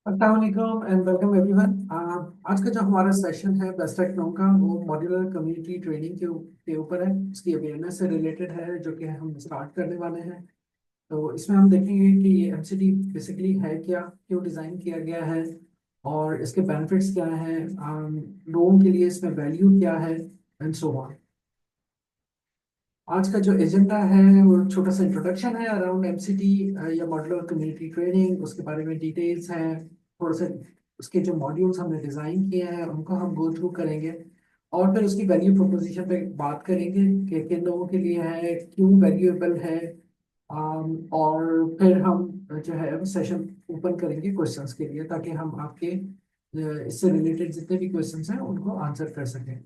अस्सलाम वालेकुम and welcome everyone. आज का जो हमारा सेशन है बेस्ट टेक्नो का वो मॉड्यूलर कम्युनिटी ट्रेनिंग के ऊपर है। इसकी अवेयरनेस से रिलेटेड है जो कि हम स्टार्ट करने वाले हैं। तो इसमें हम देखेंगे कि एमसीडी बेसिकली है क्या, क्यों डिज़ाइन किया गया है और इसके बेनिफिट्स क्या हैं, लोगों के लिए इसमें वैल्यू क्या है एंड सो ऑन। आज का जो एजेंडा है वो छोटा सा इंट्रोडक्शन है अराउंड एमसीटी या मॉड्यूलर कम्युनिटी ट्रेनिंग, उसके बारे में डिटेल्स हैं। थोड़ा सा उसके जो मॉड्यूल्स हमने डिज़ाइन किए हैं उनको हम गो थ्रू करेंगे और फिर उसकी वैल्यू प्रोपोजिशन पे बात करेंगे कि किन लोगों के लिए है, क्यों वैल्यूएबल है। और फिर हम जो है सेशन ओपन करेंगे क्वेश्चंस के लिए ताकि हम आपके इससे रिलेटेड जितने भी क्वेश्चंस हैं उनको आंसर कर सकें।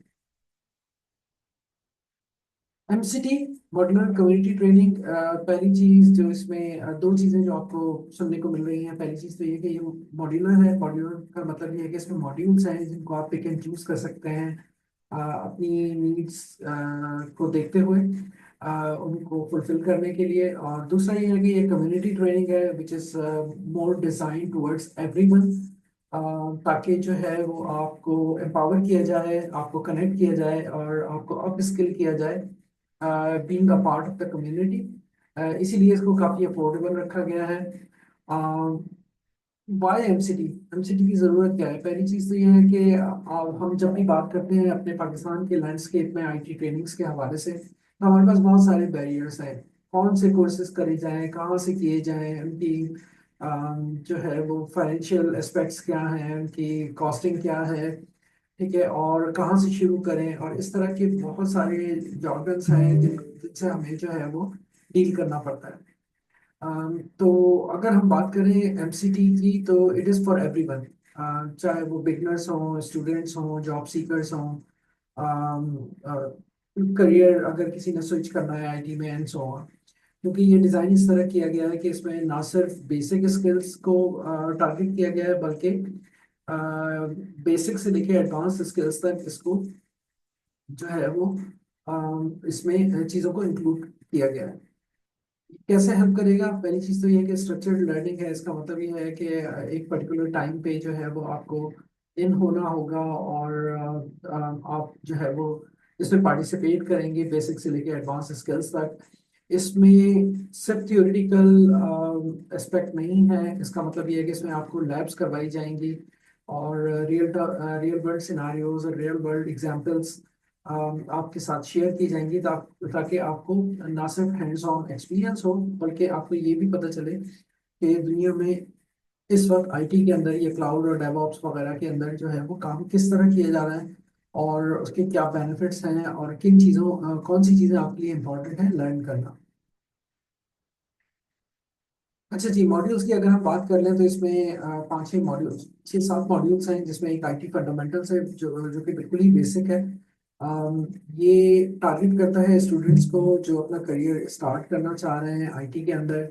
एमसीटी मॉड्यूलर कम्युनिटी ट्रेनिंग, पहली चीज जो इसमें दो चीजें जो आपको सुनने को मिल रही हैं। पहली चीज तो ये कि ये मॉड्यूलर है। मॉड्यूलर का मतलब ये है कि इसमें मॉड्यूल्स हैं जिनको आप पिक एंड चूज कर सकते हैं अपनी नीड्स को देखते हुए, उनको फुलफिल करने के लिए। और दूसरा ये है कि ये कम्युनिटी ट्रेनिंग है which is more design towards everyone, ताकि जो है वो आपको एम्पावर किया जाए, आपको कनेक्ट किया जाए और आपको अप स्किल किया जाए being a part of the community. इसीलिए इसको काफ़ी अफोर्डेबल रखा गया है। वाई एमसीटी, एमसीटी की ज़रूरत क्या है? पहली चीज़ तो ये है कि हम जब भी बात करते हैं अपने पाकिस्तान के लैंडस्केप में आईटी ट्रेनिंग्स के हवाले से, तो हमारे पास बहुत सारे बैरियर्स हैं। कौन से कोर्सेज करे जाएं, कहाँ से किए जाएं, उनकी जो है वो फाइनेंशियल एस्पेक्ट्स क्या हैं, उनकी कॉस्टिंग क्या है, ठीक है, और कहाँ से शुरू करें, और इस तरह के बहुत सारे जॉर्गन्स हैं जिनसे हमें जो है वो डील करना पड़ता है। तो अगर हम बात करें एमसीटी की तो इट इज़ फॉर एवरीवन, चाहे वो बिगनर्स हों, स्टूडेंट्स हों, जॉब सीकर्स हों, करियर अगर किसी ने स्विच करना है आईटी में एंड सो ऑन। क्योंकि ये डिज़ाइन इस तरह किया गया है कि इसमें ना सिर्फ बेसिक स्किल्स को टारगेट किया गया है बल्कि बेसिक से लेके एडवांस स्किल्स तक इसको जो है वो इसमें चीज़ों को इंक्लूड किया गया है। कैसे हेल्प करेगा? पहली चीज़ तो ये है कि स्ट्रक्चर्ड लर्निंग है। इसका मतलब ये है कि एक पर्टिकुलर टाइम पे जो है वो आपको इन होना होगा और आप जो है वो इसमें पार्टिसिपेट करेंगे बेसिक से लेके एडवांस स्किल्स तक। इसमें सिर्फ थियोरिटिकल एस्पेक्ट नहीं है। इसका मतलब ये है कि इसमें आपको लैब्स करवाई जाएंगी और रियल वर्ल्ड सिनारियोज और रियल वर्ल्ड एग्जांपल्स आपके साथ शेयर की जाएंगी, ताकि आपको ना सिर्फ हैंड्स ऑन एक्सपीरियंस हो बल्कि आपको ये भी पता चले कि दुनिया में इस वक्त आईटी के अंदर ये क्लाउड और डेवऑप्स वगैरह के अंदर जो है वो काम किस तरह किया जा रहा है और उसके क्या बेनिफिट्स हैं और किन चीज़ों कौन सी चीज़ें आपके लिए इम्पोर्टेंट है लर्न करना। अच्छा जी, मॉड्यूल्स की अगर हम बात कर लें तो इसमें पाँच छः मॉड्यूल्स, छः सात मॉड्यूल्स हैं जिसमें एक आईटी फंडामेंटल्स है जो कि बिल्कुल ही बेसिक है। ये टारगेट करता है स्टूडेंट्स को जो अपना करियर स्टार्ट करना चाह रहे हैं आईटी के अंदर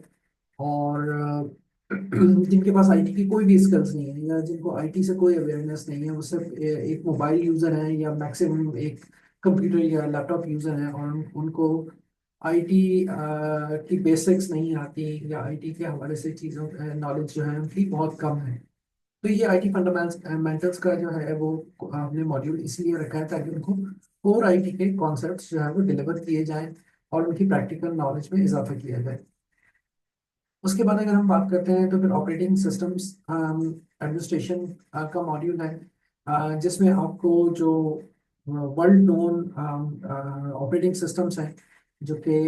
और जिनके पास आईटी की कोई भी स्किल्स नहीं है या जिनको आईटी से कोई अवेयरनेस नहीं है, वो सिर्फ एक मोबाइल यूज़र है या मैक्सिमम एक कंप्यूटर या लैपटॉप यूज़र है और उनको आईटी की बेसिक्स नहीं आती या आईटी के हवाले से चीज़ों नॉलेज जो है उनकी बहुत कम है। तो ये आईटी फंडामेंटल्स का जो है वो हमने मॉड्यूल इसलिए रखा है ताकि उनको कोर आईटी के कॉन्सेप्ट्स जो है वो डिलीवर किए जाएं और उनकी प्रैक्टिकल नॉलेज में इजाफा किया जाए। उसके बाद अगर हम बात करते हैं तो फिर ऑपरेटिंग सिस्टम्स एडमिनिस्ट्रेशन का मॉड्यूल है, जिसमें आपको जो वर्ल्ड नोन ऑपरेटिंग सिस्टम्स हैं जो कि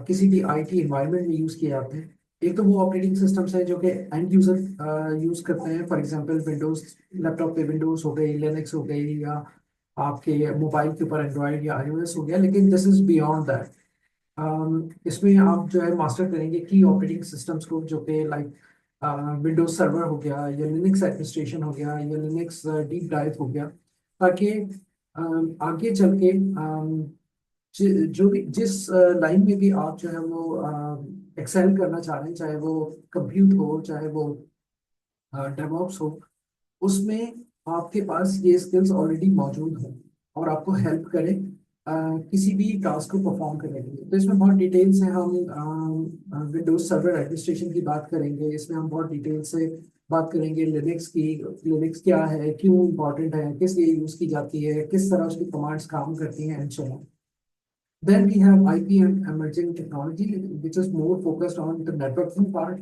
किसी भी आईटी इन्वायरमेंट में यूज़ किए जाते हैं। एक तो वो ऑपरेटिंग सिस्टम्स हैं जो कि एंड यूज़र यूज़ करते हैं, फॉर एग्जांपल विंडोज़, लैपटॉप पे विंडोज़ हो गई, लिनक्स हो गई, या आपके मोबाइल के ऊपर एंड्रॉयड या आईओएस हो गया। लेकिन दिस इज़ बियॉन्ड दैट। इसमें आप जो है मास्टर करेंगे की ऑपरेटिंग सिस्टम्स को जो कि लाइक विंडोज सर्वर हो गया या लिनक्स एडमिनिस्ट्रेशन हो गया या लिनक्स डीप ड्राइव हो गया, ताकि आगे चल के जो भी जिस लाइन में भी आप जो है वो एक्सेल करना चाह रहे हैं, चाहे वो कंप्यूट हो चाहे वो डेवऑप्स हो, उसमें आपके पास ये स्किल्स ऑलरेडी मौजूद हैं और आपको हेल्प करें किसी भी टास्क को परफॉर्म करने के लिए। तो इसमें बहुत डिटेल्स हैं। हम विंडोज सर्वर एडमिनिस्ट्रेशन की बात करेंगे, इसमें हम बहुत डिटेल से बात करेंगे लिनक्स की। लिनक्स क्या है, क्यों इम्पोर्टेंट है, किस लिए यूज की जाती है, किस तरह उसकी कमांड्स काम करती हैं, and so on. Then we have IP and emerging technology, which is more focused on the networking part.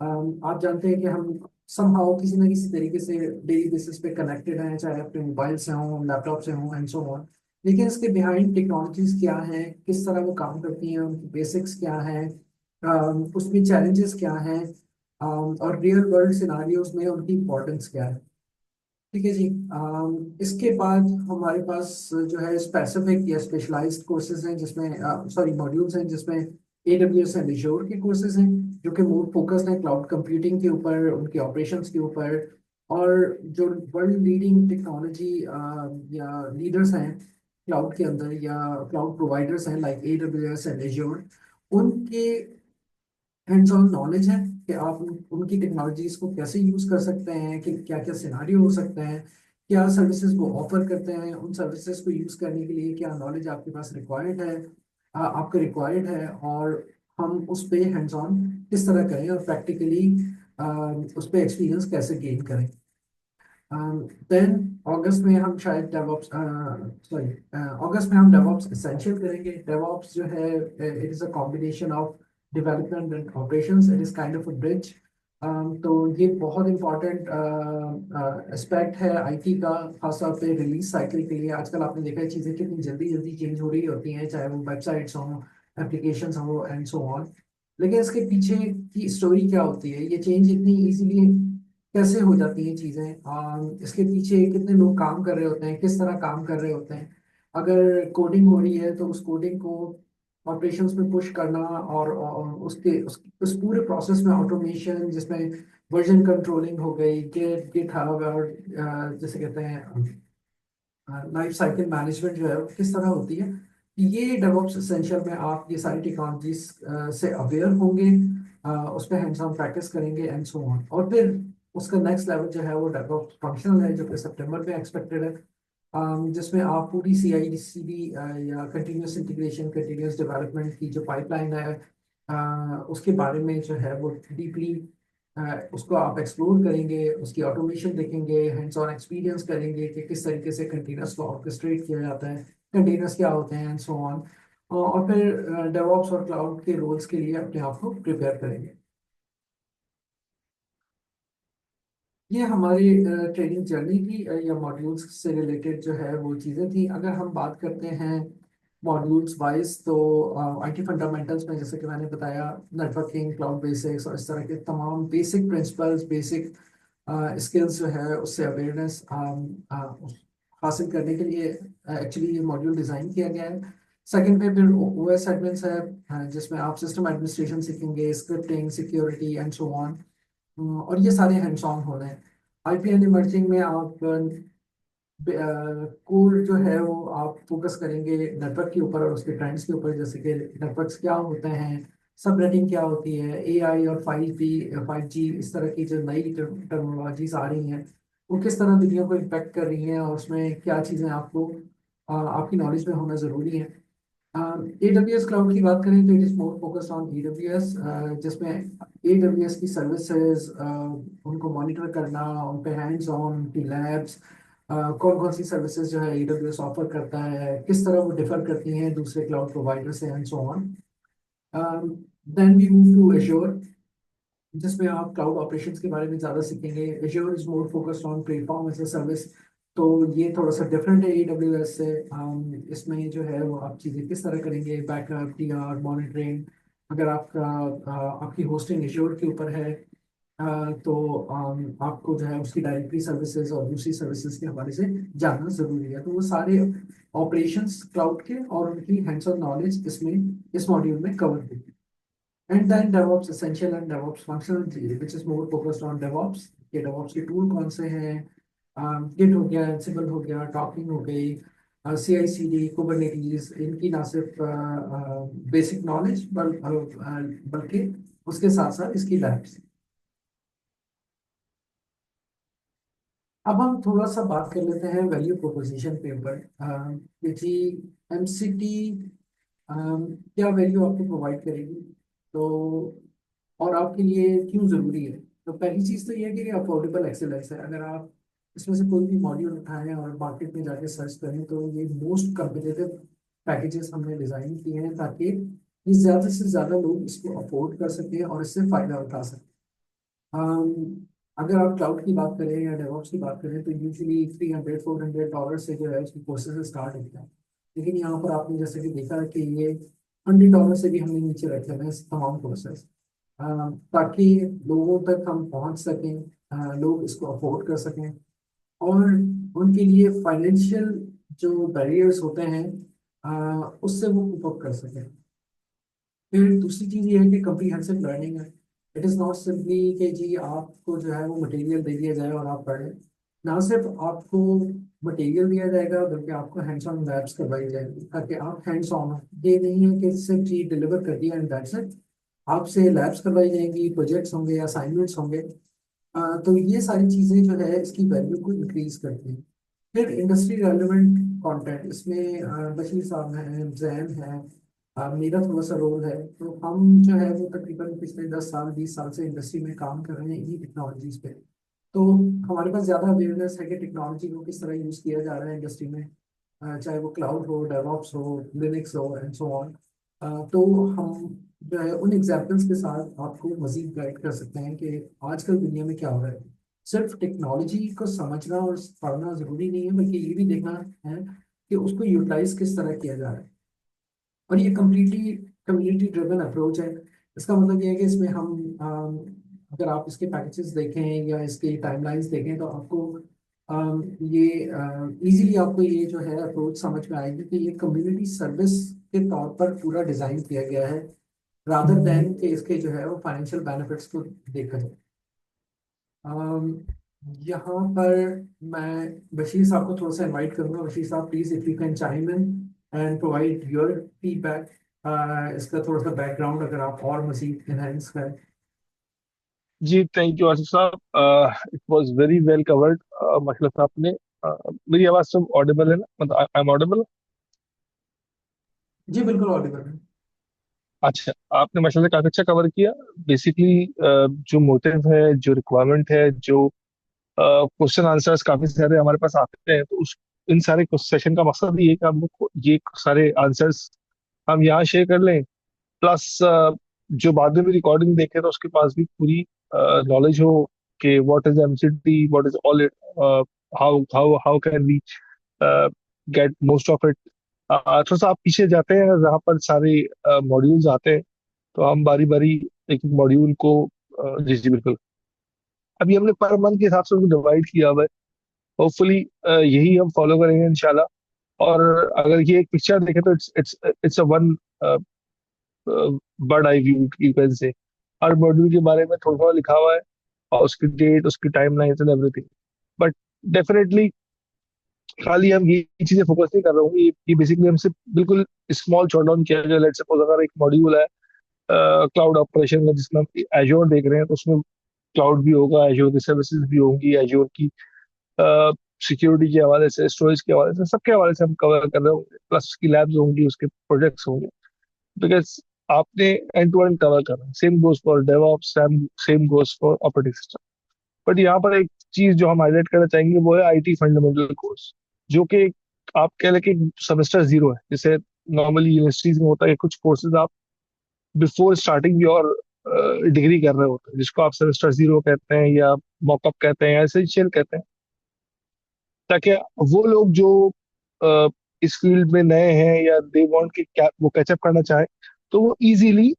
आप जानते हैं कि हम somehow किसी ना किसी तरीके से डेली बेसिस पे कनेक्टेड हैं, चाहे अपने मोबाइल से हों, लैपटॉप से हों, एंड सो ऑन। लेकिन इसके बिहाइंड टेक्नोलॉजीज क्या हैं, किस तरह वो काम करती हैं, उनकी बेसिक्स क्या हैं, उसमें चैलेंजेस क्या हैं, और रियल वर्ल्ड सिनारियोज में उनकी इम्पोर्टेंस क्या है। ठीक है जी। इसके बाद हमारे पास जो है स्पेसिफिक या स्पेशलाइज्ड कोर्सेज हैं, जिसमें सॉरी मॉड्यूल्स हैं, जिसमें AWS एंड Azure के कोर्सेज हैं, जो कि मोर फोकस्ड हैं क्लाउड कंप्यूटिंग के ऊपर, उनके ऑपरेशंस के ऊपर। और जो वर्ल्ड लीडिंग टेक्नोलॉजी या लीडर्स हैं क्लाउड के अंदर, या क्लाउड प्रोवाइडर्स हैं लाइक AWS एंड Azure, उनके हैंड्स ऑन नॉलेज है कि आप उनकी टेक्नोलॉजीज को कैसे यूज कर सकते हैं, कि क्या क्या सिनारियो हो सकते हैं, क्या सर्विसेज वो ऑफर करते हैं, उन सर्विसेज को यूज करने के लिए क्या नॉलेज आपके पास रिक्वायर्ड है, आपका रिक्वायर्ड है, और हम उस पे हैंड्स ऑन किस तरह करें और प्रैक्टिकली उस पे एक्सपीरियंस कैसे गेन करें। देन अगस्त में हम शायद डेवऑप्स सॉरी अगस्त में हम डेवऑप्स एसेंशियल करेंगे। डेवऑप्स जो है, it is a combination of development and operations, it is kind of a bridge. तो ये बहुत इंपॉर्टेंट एस्पेक्ट है आईटी का, खासतौर पे रिलीज साइकिल के लिए। आजकल आपने देखा है चीज़ें कितनी जल्दी जल्दी चेंज हो रही होती हैं, चाहे वो वेबसाइट्स हों, एप्लीकेशंस हों, एंड सो ऑन। लेकिन इसके पीछे की स्टोरी क्या होती है, ये चेंज इतनी इजीली कैसे हो जाती हैं चीज़ें, इसके पीछे कितने लोग काम कर रहे होते हैं, किस तरह काम कर रहे होते हैं। अगर कोडिंग हो रही है तो उस कोडिंग को ऑपरेशंस में पुश करना, और उस पूरे प्रोसेस में ऑटोमेशन, जिसमें वर्जन कंट्रोलिंग हो गई, गिट हब, और जैसे कहते हैं लाइफ साइकिल मैनेजमेंट जो है वो किस तरह होती है। ये डेवऑप्स एसेंशियल में आप ये सारी टेक्नोलॉजीज से अवेयर होंगे, उस पर हैंड्स ऑन प्रैक्टिस करेंगे, एंड सो ऑन। और फिर उसका नेक्स्ट लेवल जो है वो डेवऑप्स फंक्शनल है, जो कि सितंबर में एक्सपेक्टेड है, जिसमें आप पूरी CI/CD या कंटिन्यूस इंटीग्रेशन, कंटिन्यूस डेवलपमेंट की जो पाइपलाइन है, उसके बारे में जो है वो डीपली उसको आप एक्सप्लोर करेंगे, उसकी ऑटोमेशन देखेंगे, हैंड्स ऑन एक्सपीरियंस करेंगे कि किस तरीके से कंटेनर्स को ऑर्केस्ट्रेट किया जाता है, कंटेनर्स क्या होते हैं, एंड सो ऑन। और फिर डेवऑप्स और क्लाउड के रोल्स के लिए अपने आप को प्रिपेयर करेंगे। ये हमारी ट्रेनिंग जर्नी की या मॉड्यूल्स से रिलेटेड जो है वो चीज़ें थी। अगर हम बात करते हैं मॉड्यूल्स वाइज, तो आईटी फंडामेंटल्स में जैसे कि मैंने बताया, नेटवर्किंग, क्लाउड बेसिक्स और इस तरह के तमाम बेसिक प्रिंसिपल्स, बेसिक स्किल्स जो है उससे अवेयरनेस हासिल करने के लिए एक्चुअली ये मॉड्यूल डिज़ाइन किया गया है। सेकंड पे फिर OS एडमिन्स है, जिसमें आप सिस्टम एडमिनिस्ट्रेशन सीखेंगे, scripting, security, and so on. और ये सारे हैंड्स ऑन हो रहे हैं। IPL इमर्जिंग में आप कोर जो है वो आप फोकस करेंगे नेटवर्क के ऊपर और उसके ट्रेंड्स के ऊपर, जैसे कि नेटवर्क्स क्या होते हैं, सब नेटिंग क्या होती है, AI और 5G इस तरह की जो नई टेक्नोलॉजीज आ रही हैं, वो किस तरह दुनिया को इम्पेक्ट कर रही हैं, और उसमें क्या चीज़ें आपको आपकी नॉलेज में होना ज़रूरी है। AWS क्लाउड की बात करें तो it is more focused on AWS, जिसमें AWS की सर्विसेज, उनको मॉनिटर करना, उन पे हैंड्स ऑन, उनकी लैब्स, कौन कौन सी सर्विसेज जो है AWS ऑफर करता है, किस तरह वो डिफर करती हैं दूसरे क्लाउड प्रोवाइडर से, and so on. Then we move to Azure, जिसमें आप क्लाउड ऑपरेशंस के बारे में ज़्यादा सीखेंगे। Azure is more focused on platform as a service, तो ये थोड़ा सा डिफरेंट है AWS से। इसमें जो है वो आप चीज़ें किस तरह करेंगे, बैकअप, PR, मॉनिटरिंग। अगर आपका आपकी होस्टिंग Azure के ऊपर है, तो आपको जो है उसकी डायरेक्टरी सर्विसेज और दूसरी सर्विसेज के हवाले से जानना ज़रूरी है। तो वो सारे ऑपरेशंस क्लाउड के और उनकी हैंड्स ऑन नॉलेज इसमें इस मॉड्यूल में कवर होगी। And then DevOps Essential and DevOps Functional, which is more focused on DevOps। ये DevOps के टूल कौन से हैं, Git हो गया, Ansible हो गया, टॉकिंग हो गई, CI/CD, Kubernetes, इनकी ना सिर्फ बेसिक नॉलेज बल्कि उसके साथ साथ इसकी लैब्स। अब हम थोड़ा सा बात कर लेते हैं वैल्यू प्रोपोजिशन के ऊपर, कि जी MCT क्या वैल्यू आपको प्रोवाइड करेगी, तो और आपके लिए क्यों ज़रूरी है। तो पहली चीज तो ये है कि अफोर्डेबल एक्सेलेंस है। अगर आप इसमें से कोई भी मॉड्यूल उठाएं और मार्केट में जाके सर्च करें तो ये मोस्ट कम्पिटिटिव पैकेजेस हमने डिजाइन किए हैं ताकि ये ज्यादा से ज्यादा लोग इसको अफोर्ड कर सकें और इससे फायदा उठा सकें। अगर आप क्लाउड की बात करें या डेवऑप्स की बात करें तो यूजुअली $300-400 से जो है उसकी कोर्सेज स्टार्ट होते हैं। लेकिन यहाँ पर आपने जैसे कि देखा है कि ये $100 से भी हमने नीचे रखे हुए हैं तमाम कोर्सेज, ताकि लोगों तक हम पहुंच सकें, लोग इसको अफोर्ड कर सकें और उनके लिए फाइनेंशियल जो बैरियर्स होते हैं उससे वो कोप अप कर सकें। फिर दूसरी चीज ये है कि कम्प्रीहेंसिव लर्निंग है। इट इज़ नॉट सिंपली कि जी आपको जो है वो मटेरियल दे दिया जाए और आप पढ़ें। ना सिर्फ आपको मटेरियल दिया जाएगा बल्कि आपको हैंड्स ऑन लैब्स करवाई जाएगी ताकि आप हैंड्स ऑन हो। ये नहीं है कि सिर्फ जी डिलीवर कर दिया एंड दैट्स इट। आपसे लैब्स करवाई जाएंगी, प्रोजेक्ट्स होंगे, असाइनमेंट्स होंगे। तो ये सारी चीज़ें जो है इसकी वैल्यू को इंक्रीज करती हैं। फिर इंडस्ट्री रेलिवेंट कंटेंट इसमें बशीर साहब हैं, जैन हैं, मेरा थोड़ा सा रोल है। तो हम जो है वो तकरीबन पिछले 10 साल 20 साल से इंडस्ट्री में काम कर रहे हैं इन्हीं टेक्नोलॉजीज पे। तो हमारे पास ज़्यादा अवेयरनेस है कि टेक्नोलॉजी को किस तरह यूज़ किया जा रहा है इंडस्ट्री में, चाहे वो क्लाउड हो, डेवऑप्स हो, लिनक्स हो एंड सो ऑन। तो हम जो है उन एग्जाम्पल्स के साथ आपको मजीद गाइड कर सकते हैं कि आजकल दुनिया में क्या हो रहा है। सिर्फ टेक्नोलॉजी को समझना और पढ़ना जरूरी नहीं है बल्कि ये भी देखना है कि उसको यूटिलाइज किस तरह किया जा रहा है। और ये कम्प्लीटली कम्युनिटी ड्रिवन अप्रोच है। इसका मतलब ये है कि इसमें हम अगर आप इसके पैकेजेस देखें या इसके टाइमलाइंस देखें तो आपको ये इजीली आपको ये जो है अप्रोच समझ में आएगी कि ये कम्युनिटी सर्विस के तौर पर पूरा डिजाइन किया गया है, रादर देन कि इसके जो है वो फाइनेंशियल बेनिफिट्स को देखा जाए। अम, यहाँ पर मैं बशीर साहब को थोड़ा सा इनवाइट करूंगा। बशीर साहब please if you can chyme in and provide your feedback, इसका थोड़ा सा बैकग्राउंड अगर आप और मजीद इनहेंस करें। जी थैंक यू आसिफ साहब, it was very well covered माशाल्लाह साहब ने। मेरी आवाज सब ऑडिबल है ना, मतलब आई एम ऑडिबल? जी बिल्कुल ऑडिबल है। अच्छा, आपने माशाल्लाह काफी अच्छा कवर किया। बेसिकली जो मोटिव है, जो रिक्वायरमेंट है, जो क्वेश्चन आंसर्स काफी सारे हमारे पास आते हैं, तो उस इन सारे सेशन का मकसद ये है कि हम लोग को ये सारे आंसर्स हम यहाँ शेयर कर लें। प्लस जो बाद में भी रिकॉर्डिंग देखे तो उसके पास भी पूरी नॉलेज हो कि what is MCT, what is all it, how can we get most of it. थोड़ा सा आप पीछे जाते हैं जहाँ पर सारे मॉड्यूल्स आते हैं, तो हम बारी बारी एक एक मॉड्यूल को जी जी बिल्कुल, अभी हमने पर मंथ के हिसाब से उसको डिवाइड किया हुआ है। होपफुली यही हम फॉलो करेंगे इंशाल्लाह। और अगर ये एक पिक्चर देखें तो it's a one bird eye view you can say. Her module के बारे में थोड़ा थोड़ा लिखा हुआ है और उसकी डेट, उसकी timeline and everything. But definitely खाली हम ये चीजें फोकस नहीं कर रहे होंगे। ये बेसिकली हमसे बिल्कुल स्मॉल शॉट डाउन किया गया। लेट्स सपोज अगर एक मॉड्यूल है क्लाउड ऑपरेशन में जिसमें हम एज्योर देख रहे हैं, तो उसमें क्लाउड भी होगा, एज्योर की सर्विसेज भी होंगी, एज्योर की सिक्योरिटी के हवाले से, स्टोरेज के हवाले से, सबके हवाले से हम कवर कर रहे होंगे। प्लस उसकी लैब्स होंगी, उसके प्रोजेक्ट्स होंगे, बिकॉज आपने एंड टू एंड कवर करना है। Same goes for DevOps, same goes for operating system. But यहाँ पर एक चीज जो हम हाईलाइट करना चाहेंगे वो है आईटी फंडामेंटल कोर्स, जो कि आप कह लें कि सेमेस्टर जीरो है। जैसे नॉर्मली यूनिवर्सिटीज में होता है कि कुछ कोर्सेज आप बिफोर स्टार्टिंग योर डिग्री कर रहे होते हैं, जिसको आप सेमेस्टर जीरो कहते हैं या मॉकअप कहते हैं या एसेंशियल कहते हैं, ताकि वो लोग जो अ, इस फील्ड में नए हैं या दे वांट कि क्या वो कैचअप करना चाहे, तो वो इजीली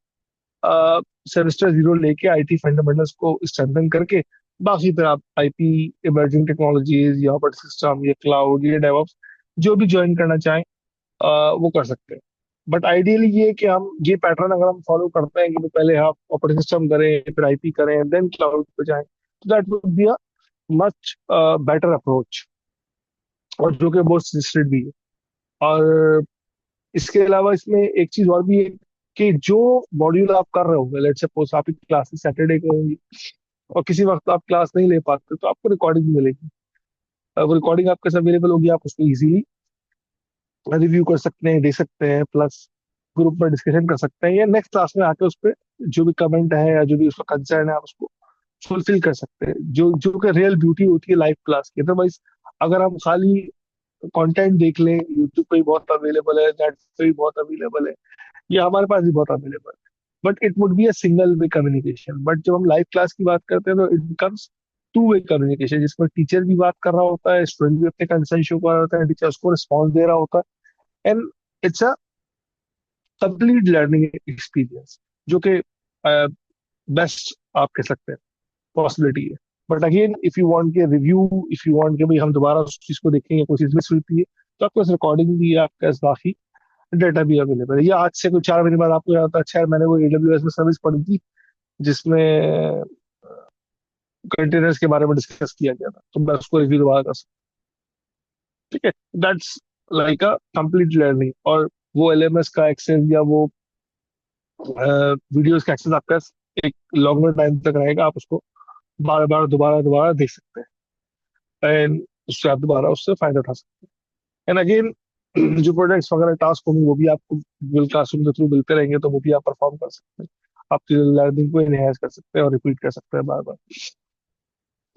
सेमेस्टर जीरो लेके आईटी फंडामेंटल्स को स्ट्रेंथन करके बाकी फिर आप आईपी, इमर्जिंग टेक्नोलॉजीज या ऑपरेटिंग सिस्टम या क्लाउड या डेवऑप्स जो भी ज्वाइन करना चाहें वो कर सकते हैं। बट आइडियली ये है कि हम ये पैटर्न अगर हम फॉलो करते हैं कि पहले आप ऑपरेटिंग सिस्टम करें, फिर आईपी करें, देन क्लाउड पे जाएं, तो that would be a much better approach, और जो कि बहुत सजेस्टेड भी है। और इसके अलावा इसमें एक चीज और भी है कि जो मॉड्यूल आप कर रहे होंगे, लेट्स सपोज आपकी क्लासेस सैटरडे को होंगी और किसी वक्त आप क्लास नहीं ले पाते, तो आपको रिकॉर्डिंग भी मिलेगी। वो रिकॉर्डिंग आपके साथ अवेलेबल होगी, आप उसको इजीली रिव्यू कर सकते हैं, दे सकते हैं, प्लस ग्रुप में डिस्कशन कर सकते हैं, या नेक्स्ट क्लास में आके उस पर जो भी कमेंट है या जो भी उसका कंसर्न है आप उसको फुलफिल कर सकते हैं, जो जो कि रियल ब्यूटी होती है लाइफ क्लास की। अदरवाइज अगर हम खाली कंटेंट देख लें, यूट्यूब पे भी बहुत अवेलेबल है, नेट पे भी बहुत अवेलेबल है, ये हमारे पास भी बहुत अवेलेबल है, but it would be a single way communication. But जब हम लाइव क्लास की बात करते हैं तो it becomes two way communication, जिसमें टीचर भी बात कर रहा होता है, स्टूडेंट भी अपने कंसर्न शो कर रहा होता है, टीचर उसको रिस्पॉन्स दे रहा होता है, and it's a complete learning experience, जो कि बेस्ट आप कह सकते हैं पॉसिबिलिटी है। But again if you want के रिव्यू, इफ यू वांट के भाई हम दोबारा उस चीज को देखेंगे, कोई चीज मिस हुई है, तो आपके पास रिकॉर्डिंग भी है, आपके पास बाकी डेटा भी अवेलेबल है। या आज से कुछ 4 महीने बाद आपको याद आता है, अच्छा यार मैंने वो AWS में सर्विस पढ़ी थी जिसमें कंटेनर्स के बारे में डिस्कस किया गया था, तो मैं उसको रिव्यू दोबारा कर सकता हूँ। ठीक है, that's like a complete learning. और वो LMS का एक्सेस या वो वीडियोस का एक्सेस आपका एक लॉन्गर टाइम तक रहेगा, आप उसको बार बार दोबारा दोबारा देख सकते हैं, एंड उससे आप दोबारा उससे फायदा उठा सकते हैं। एंड अगेन जो प्रोजेक्ट्स वगैरह टास्क होंगे वो भी आपको गूगल क्लासरूम के थ्रू मिलते रहेंगे, तो वो भी आप परफॉर्म कर सकते हैं, आप लर्निंग को एनहेंस कर सकते हैं और रिपीट कर सकते हैं बार बार।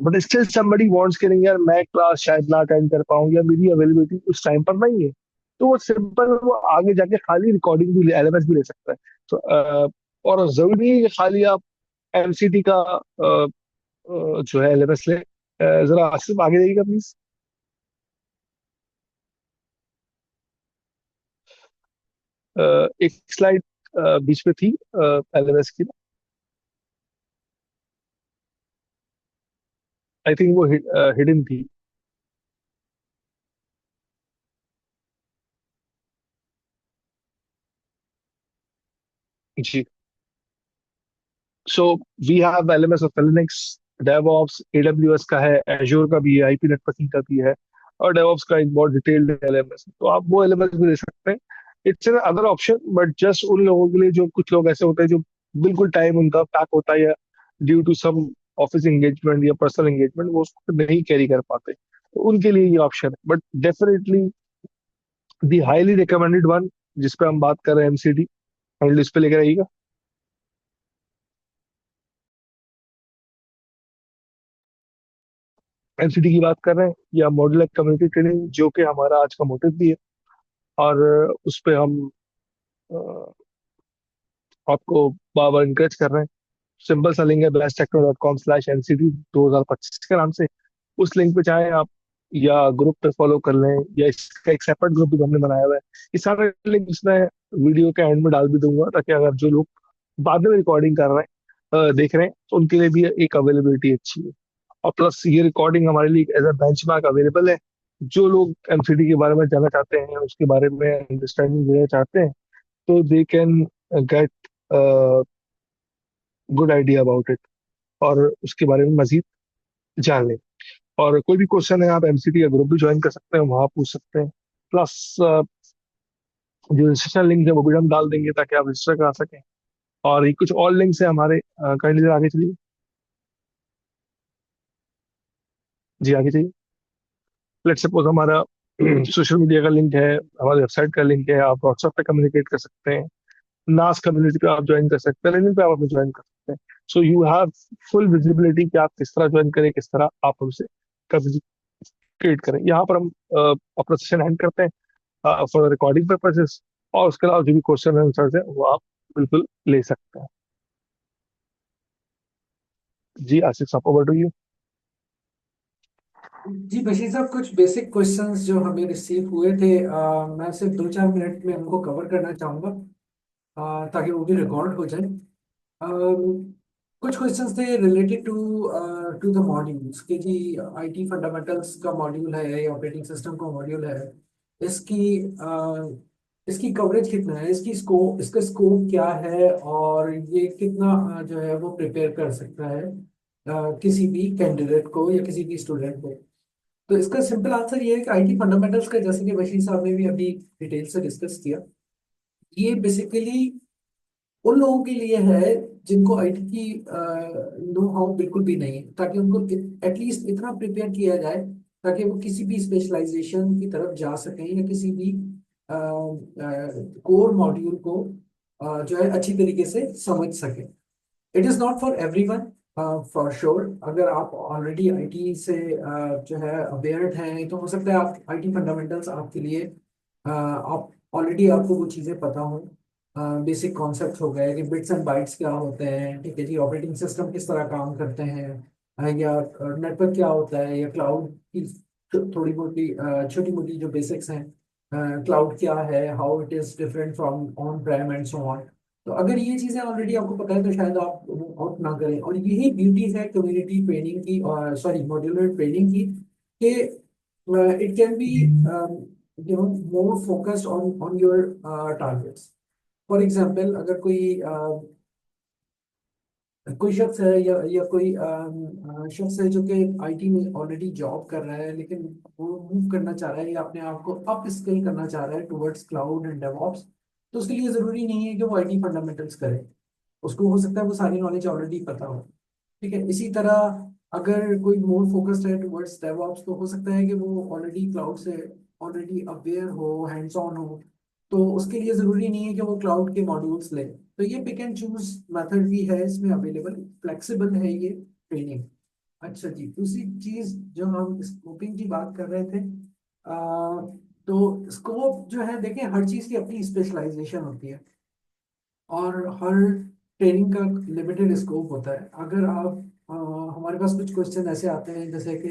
बट स्टिल समबडी वांट्स कि नहीं यार मैं क्लास शायद ना अटेंड कर पाऊँ, या मेरी अवेलेबिलिटी उस टाइम पर नहीं है, तो वो सिंपल वो आगे जाके खाली रिकॉर्डिंग भी LMS भी ले सकता है। तो और जरूरी नहीं है कि खाली आप MCT का जो है LMS ले। जरा आसिफ आगे जाइएगा प्लीज। एक स्लाइड बीच में थी LMS की, आई थिंक वो हिडन थी। जी, so we have LMS of Linux, DevOps, AWS का है, Azure का भी है, IP नेटवर्किंग का भी है, और DevOps का एक बहुत डिटेल्ड LMS है, तो आप वो LMS भी ले सकते हैं। It's an other option, but just उन लोगों के लिए जो कुछ लोग ऐसे होते हैं जो बिल्कुल टाइम उनका पैक होता है, या due to some office engagement या पर्सनल एंगेजमेंट वो उसको नहीं कैरी कर पाते, तो उनके लिए ये ऑप्शन है। But definitely the highly recommended one जिस पे हम बात कर रहे हैं, MCT, हैंडल इस पे लेकर आइएगा। MCT की बात कर रहे हैं, या मॉड्यूलर कम्युनिटी ट्रेनिंग, जो कि हमारा आज का मोटिव भी है, और उस पे हम अ, आपको बार बार इंकरेज कर रहे हैं। सिंपल सा लिंक है bestechno.com/NCT 2025 के नाम से। उस लिंक पे चाहे आप या ग्रुप पे फॉलो कर लें, या इसका एक सेपरेट ग्रुप भी हमने बनाया हुआ है। ये सारे लिंक्स मैं वीडियो के एंड में डाल भी दूंगा, ताकि अगर जो लोग बाद में रिकॉर्डिंग कर रहे हैं देख रहे हैं, तो उनके लिए भी एक अवेलेबिलिटी अच्छी है। और प्लस ये रिकॉर्डिंग हमारे लिए एज अ बेंचमार्क अवेलेबल है। जो लोग MCT के बारे में जानना चाहते हैं, उसके बारे में अंडरस्टैंडिंग लेना चाहते हैं, तो they can get good idea about it, और उसके बारे में मजीद जान लें। और कोई भी क्वेश्चन है, आप MCT का ग्रुप भी ज्वाइन कर सकते हैं, वहां पूछ सकते हैं। प्लस जो रजिस्ट्रेशन लिंक है वो भी हम डाल देंगे, ताकि आप रजिस्टर करा सकें। और ये कुछ और लिंक्स है हमारे, काइंडली आगे चलिए। जी आगे चलिए। लेट्स सपोज हमारा सोशल मीडिया का लिंक है, हमारे वेबसाइट का लिंक है, आप व्हाट्सएप पे कम्युनिकेट कर सकते हैं, नास कम्युनिटी पे आप ज्वाइन कर सकते हैं, LinkedIn पे आप अपने ज्वाइन कर सकते हैं। So you have full visibility कि आप किस तरह ज्वाइन करें, किस तरह आप हमसे कम्युनिकेट करें। यहाँ पर हम अपना सेशन एंड करते हैं फॉर रिकॉर्डिंग पर्पसेस, और उसके अलावा जो भी क्वेश्चन आंसर है वो आप बिल्कुल ले सकते हैं। जी आसिफ साहब, ओवर टू यू। जी बशीर साहब, कुछ बेसिक क्वेश्चंस जो हमें रिसीव हुए थे, मैं सिर्फ 2-4 मिनट में उनको कवर करना चाहूँगा, ताकि वो भी रिकॉर्ड हो जाए। कुछ क्वेश्चंस थे related to to the modules कि जी IT फंडामेंटल्स का मॉड्यूल है या ऑपरेटिंग सिस्टम का मॉड्यूल है, इसकी इसकी कवरेज कितना है, इसका स्कोप क्या है, और ये कितना जो है वो प्रिपेयर कर सकता है किसी भी कैंडिडेट को या किसी भी स्टूडेंट को। तो इसका सिंपल आंसर ये है कि IT फंडामेंटल्स का, जैसे कि बशीर साहब ने भी अभी डिटेल से डिस्कस किया, ये बेसिकली उन लोगों के लिए है जिनको IT की नो हाउ बिल्कुल भी नहीं है, ताकि उनको एटलीस्ट इतना प्रिपेयर किया जाए ताकि वो किसी भी स्पेशलाइजेशन की तरफ जा सकें, या किसी भी कोर मॉड्यूल को जो है अच्छी तरीके से समझ सकें। It is not for everyone, for sure, अगर आप ऑलरेडी आईटी से जो है अवेयर हैं, तो हो सकता है आप आईटी फंडामेंटल्स आपके लिए आप ऑलरेडी आपको वो चीज़ें पता हो। बेसिक कॉन्सेप्ट हो गए कि बिट्स एंड बाइट्स क्या होते हैं, ठीक है जी, ऑपरेटिंग सिस्टम किस तरह काम करते हैं, या नेटवर्क क्या होता है, या क्लाउड की थोड़ी मोटी छोटी मोटी जो बेसिक्स हैं, क्लाउड क्या है, how it is different from on Prem and so on. तो अगर ये चीजें ऑलरेडी आपको पता है तो शायद आप वो आउट ना करें। और यही ब्यूटी है कम्युनिटी ट्रेनिंग की, और सॉरी मॉड्यूलर ट्रेनिंग की, कि it can be more focused on on your targets. For example, अगर कोई शख्स है, या कोई शख्स है जो कि आईटी में ऑलरेडी जॉब कर रहा है, लेकिन वो मूव करना चाह रहा है या अपने आप को अप स्किल करना चाह रहा है टुवर्ड्स क्लाउड एंड डेवऑप्स, तो उसके लिए जरूरी नहीं है कि वो आईटी फंडामेंटल्स करे। उसको हो सकता है वो सारी नॉलेज ऑलरेडी पता हो। ठीक है, इसी तरह अगर कोई मोर फोकस्ड है टुवर्ड्स डेवऑप्स, तो हो सकता है कि वो ऑलरेडी क्लाउड से ऑलरेडी अवेयर हो, हैंड्स ऑन हो। तो उसके लिए ज़रूरी नहीं है कि वो क्लाउड के मॉड्यूल्स ले। तो ये पिक एंड चूज मेथड भी है इसमें अवेलेबल, फ्लेक्सिबल है ये ट्रेनिंग। अच्छा जी, दूसरी चीज़ जो हम स्कोपिंग की बात कर रहे थे, तो स्कोप जो है, देखें, हर चीज़ की अपनी स्पेशलाइजेशन होती है, और हर ट्रेनिंग का लिमिटेड स्कोप होता है। अगर आप हमारे पास कुछ क्वेश्चन ऐसे आते हैं जैसे कि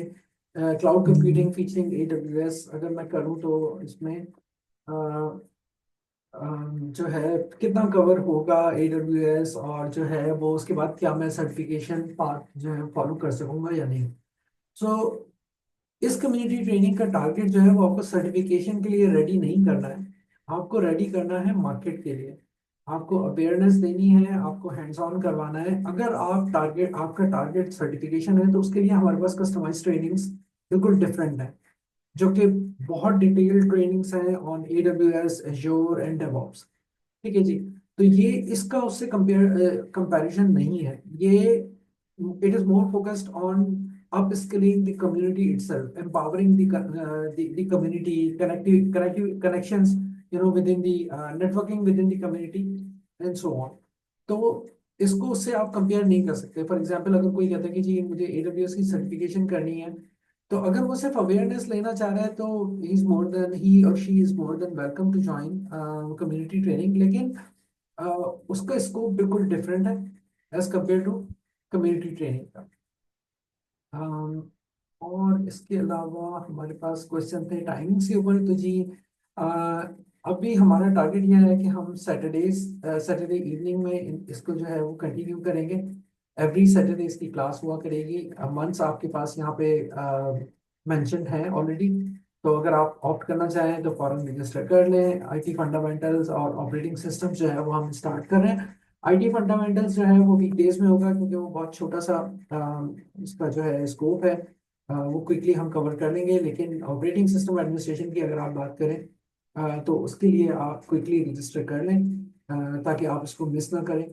क्लाउड कंप्यूटिंग फीचरिंग एडब्ल्यूएस अगर मैं करूँ तो इसमें जो है कितना कवर होगा एडब्ल्यूएस, और जो है वो उसके बाद क्या मैं सर्टिफिकेशन पाथ जो है फॉलो कर सकूंगा या नहीं। सो इस कम्युनिटी ट्रेनिंग का टारगेट जो है वो आपको सर्टिफिकेशन के लिए रेडी नहीं करना है, आपको रेडी करना है मार्केट के लिए। आपको अवेयरनेस देनी है, आपको हैंड्स ऑन करवाना है। अगर आपका टारगेट सर्टिफिकेशन है, तो उसके लिए हमारे पास कस्टमाइज ट्रेनिंग्स बिल्कुल डिफरेंट है, जो कि बहुत डिटेल्ड ट्रेनिंग्स हैं on A W S, azure and DevOps. ठीक है जी। तो ये इसका उससे कंपैरिजन नहीं है। ये it is more focused on upskilling the community itself, empowering the community, connective connections, within the networking within the community and so on। तो इसको उससे आप कंपेयर नहीं कर सकते। फॉर एग्जांपल, अगर कोई कहता है कि जी मुझे AWS की सर्टिफिकेशन करनी है, तो अगर वो सिर्फ अवेयरनेस लेना चाह रहा है, तो ही और she is more than welcome to join community training. लेकिन अ, उसका स्कोप बिल्कुल डिफरेंट है as compare to community training का। अम, और इसके अलावा हमारे पास क्वेश्चन थे टाइमिंग्स के ऊपर। तो जी अ, अभी हमारा टारगेट यह है कि हम सैटरडे इवनिंग में इसको जो है वो कंटिन्यू करेंगे। एवरी सैटरडे इसकी क्लास हुआ करेगी। मंथ्स आपके पास यहाँ पे मेंशन है ऑलरेडी। तो अगर आप ऑप्ट करना चाहें तो फॉरन रजिस्टर कर लें। आईटी फंडामेंटल्स और ऑपरेटिंग सिस्टम जो है वो हम स्टार्ट कर रहे हैं। आईटी फंडामेंटल्स जो है वो वीकडेज में होगा, क्योंकि वो बहुत छोटा सा इसका जो है स्कोप है। वो क्विकली हम कवर कर लेंगे। लेकिन ऑपरेटिंग सिस्टम एडमिनिस्ट्रेशन की अगर आप बात करें, तो उसके लिए आप क्विकली रजिस्टर कर लें, ताकि आप इसको मिस ना करें।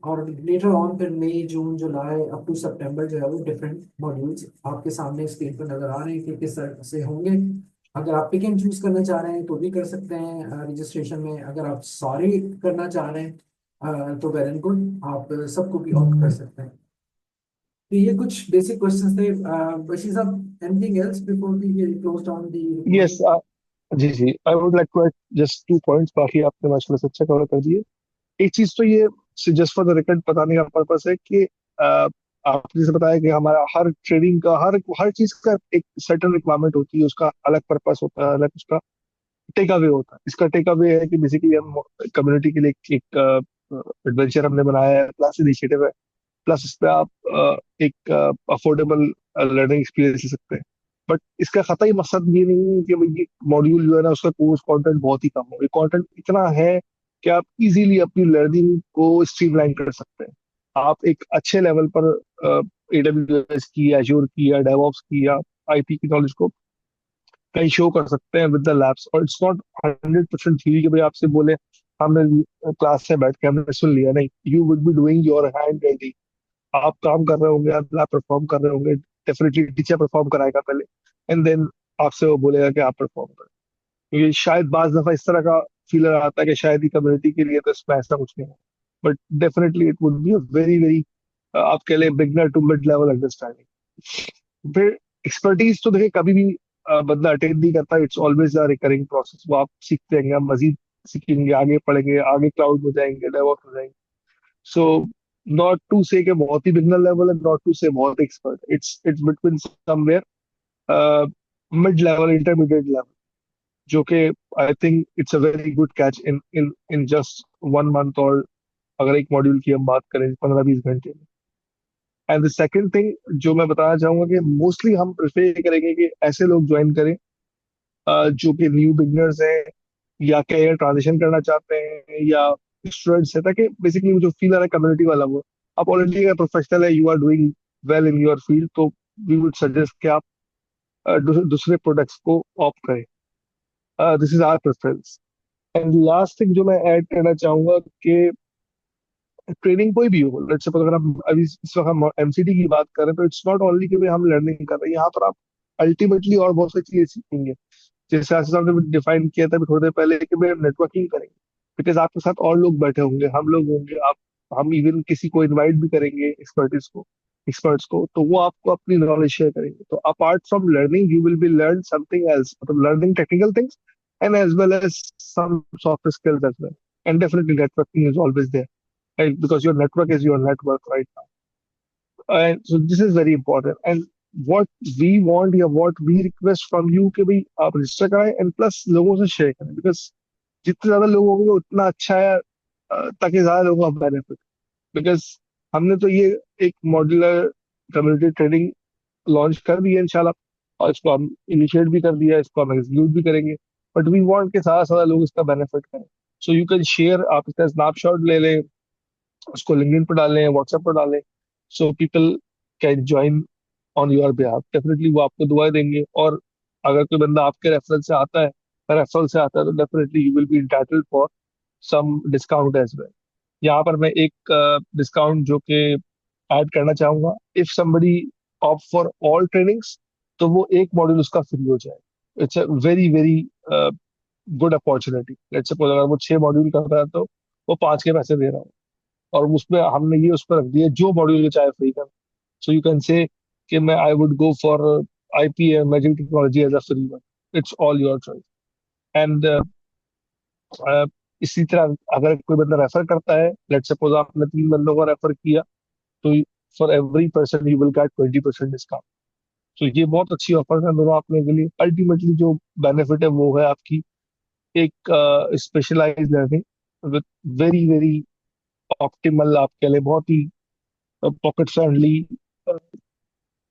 और लेटर ऑन फिर मई, जून, जुलाई अप टू सितंबर जो है वो डिफरेंट मॉड्यूल्स आपके सामने स्क्रीन पर नजर आ रहे हैं कि किस तरह से होंगे। अगर आप पिक एंड चूज करना चाह रहे हैं तो भी कर सकते हैं रजिस्ट्रेशन में। अगर आप सारे करना चाह रहे हैं, तो वेल एंड गुड, आप सबको भी ऑप्ट कर सकते हैं। तो ये कुछ बेसिक क्वेश्चंस थे। बशीर साहब, anything else before we close down the yes. Recording? जी जी, I would like to add just 2 points, बाकी आपने माशाल्लाह से अच्छा कवर कर दिए। एक चीज तो ये, जस्ट फॉर द रिकॉर्ड बताने का पर्पस है कि अ, आपने जैसे बताया कि हमारा हर ट्रेडिंग का हर हर चीज का एक सर्टेन रिक्वायरमेंट होती है, उसका अलग पर्पस होता है, अलग उसका टेक अवे होता है। इसका टेक अवे है कि बेसिकली हम कम्युनिटी के लिए एक एडवेंचर हमने बनाया है, प्लस इनिशिएटिव है, प्लस इस पे आप एक अफोर्डेबल लर्निंग एक्सपीरियंस ले सकते हैं। बट इसका कतई मकसद ये नहीं है कि भाई ये मॉड्यूल जो है ना उसका कोर्स कंटेंट बहुत ही कम हो। ये कंटेंट इतना है कि आप इजीली अपनी लर्निंग को स्ट्रीमलाइन कर सकते हैं। आप एक अच्छे लेवल पर AWS की, एज्योर की, या डेवऑप्स की, या आईटी की नॉलेज को कहीं शो कर सकते हैं विद द लैब्स। और इट्स नॉट 100% थ्योरी कि भाई आपसे बोले हमने क्लास में बैठ के हमने सुन लिया, नहीं, you would be doing your hand. आप काम कर रहे होंगे, आप लैब परफॉर्म कर रहे होंगे, डेफिनेटली टीचर परफॉर्म कराएगा पहले, एंड देन आपसे वो बोलेगा कि आप परफॉर्म करें। क्योंकि शायद बाज दफा इस तरह का फीलर आता है कि शायद ही कम्युनिटी के लिए तो इसमें ऐसा कुछ नहीं है। But definitely it would be a very very आप कह लें beginner to mid level understanding. फिर एक्सपर्टीज तो देखिए कभी भी बंदा अटेन नहीं करता, it's always a recurring process. वो आप सीखते रहेंगे, आप मजीद सीखेंगे, आगे पढ़ेंगे, आगे क्लाउड में जाएंगे, डेवऑप्स हो जाएंगे। सो नॉट टू से कि बहुत ही बिगनर लेवल है, नॉट टू से बहुत expert, it's between somewhere mid level, intermediate level, जो कि I think it's a very good catch in in in just 1 month, और अगर एक मॉड्यूल की हम बात करें 15-20 घंटे में। एंड द सेकंड थिंग जो मैं बताना चाहूंगा कि मोस्टली हम प्रेफर करेंगे कि ऐसे लोग ज्वाइन करें जो कि न्यू बिगनर्स हैं, या कैरियर ट्रांजिशन करना चाहते हैं, या स्टूडेंट्स है, ताकि बेसिकली वो जो फील आ रहा है कम्युनिटी वाला, वो आप ऑलरेडी अगर प्रोफेशनल है, you are doing well in your field, तो वी वुड सजेस्ट कि आप दूसरे प्रोडक्ट्स को ऑप्ट करें। This is our preference. And last thing जो मैं ऐड करना चाहूंगा कि ट्रेनिंग कोई भी हो, लेट्स सपोज अगर हम अभी इस वक्त हम एमसीटी की बात कर रहे हैं, तो इट्स नॉट ओनली कि भाई हम लर्निंग कर रहे हैं, यहाँ पर आप अल्टीमेटली और बहुत सारी चीजें सीखेंगे। जैसे आशीष साहब ने डिफाइन किया था अभी थोड़ी देर पहले कि भाई नेटवर्किंग करेंगे, बिकॉज आपके साथ और लोग बैठे होंगे, हम लोग होंगे, आप, हम इवन किसी को इनवाइट भी करेंगे, एक्सपर्ट्स को, तो वो आपको अपनी नॉलेज शेयर करेंगे। तो apart from learning you will be learn something else, मतलब learning technical things and as well as some soft skills as well. And definitely networking is always there, right? Because your network is your network right now. And so this is very important. And what we want या what we request from you कि भाई आप register कराएं and plus लोगों से share करें, because जितने ज्यादा लोग होंगे उतना अच्छा है, ताकि ज्यादा लोगों का बेनिफिट। बिकॉज हमने तो ये एक मॉड्यूलर कम्युनिटी ट्रेनिंग लॉन्च कर दी है इंशाल्लाह, और इसको हम इनिशिएट भी कर दिया है, इसको हम एग्जीक्यूट भी करेंगे। बट वी वांट के सारा सारा लोग इसका बेनिफिट करें। सो यू कैन शेयर, आप इसका स्नैपशॉट ले लें, उसको लिंक्डइन पर डालें, व्हाट्सएप पर डालें, so people can join on your behalf. Definitely वो आपको दुआएं देंगे, और अगर कोई बंदा आपके रेफरल से आता है, तो definitely you will be entitled for some discount as well. यहाँ पर मैं एक डिस्काउंट जो कि ऐड करना चाहूंगा, if somebody opt for all trainings, तो वो एक मॉड्यूल उसका फ्री हो जाए। It's a very very good opportunity. Let's suppose अगर वो 6 मॉड्यूल कर रहा है, तो वो 5 के पैसे दे रहा है, और उसमें हमने ये उस पर रख दिया जो मॉड्यूल के चाहे फ्री का। सो यू कैन से कि मैं I would go for IP imaging technology as a free one. It's all your choice. And इसी तरह अगर कोई बंदा रेफर करता है, लेट्स सपोज आपने 3 बंदों को रेफर किया, तो for every person you will get 20% discount. तो ये बहुत अच्छी ऑफर है दोनों आपने के लिए। अल्टीमेटली जो बेनिफिट है वो है आपकी एक specialize learning with very very optimal, आपके लिए बहुत ही पॉकेट फ्रेंडली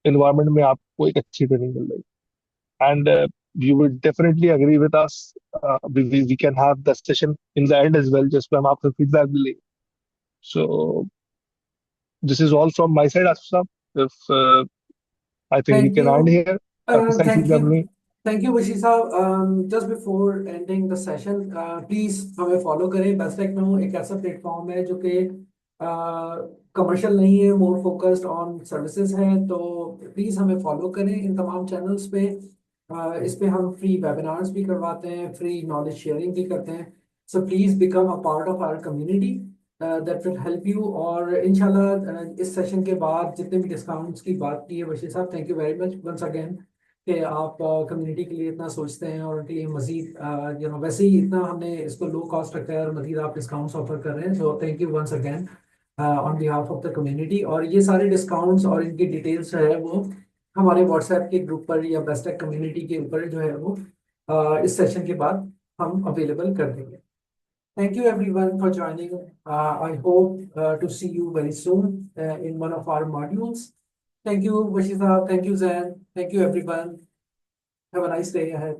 एनवायरनमेंट में आपको एक अच्छी ट्रेनिंग मिल रही है। And you would definitely agree with us. We can have the session in the end as well, just from आपसे feedback भी लेंगे। So this is all from my side, Asif sir. If I think we thank can you. end here. काफी सारी thank चीजें you. हमने। Thank you Bashir साहब। Just before ending the session, please हमें follow करें। बेस्टेक में हूँ एक ऐसा प्लेटफॉर्म है जो कि कमर्शियल नहीं है, मोर फोकस्ड ऑन सर्विसेज है। तो प्लीज हमें फॉलो करें इन तमाम चैनल्स पे। इस पे हम फ्री वेबिनार्स भी करवाते हैं, फ्री नॉलेज शेयरिंग भी करते हैं। So please become a part of our community, that will help you. और इंशाल्लाह इस सेशन के बाद जितने भी डिस्काउंट्स की बात की है बशीर साहब, thank you very much once again कि आप कम्युनिटी के लिए इतना सोचते हैं और उनके लिए मजीद वैसे ही इतना हमने इसको लो कॉस्ट रखा है और मजीद आप डिस्काउंट्स ऑफर कर रहे हैं। So thank you once again on behalf of the community. और ये सारे डिस्काउंट्स और इनकी डिटेल्स जो है वो हमारे व्हाट्सएप के ग्रुप पर या बेस्टेक कम्युनिटी के ऊपर जो है वो इस सेशन के बाद हम अवेलेबल कर देंगे। Thank you everyone for joining. I hope to see you very soon in one of our modules. Thank you, Vashita. Thank you, Zan. Thank you, everyone. Have a nice day ahead.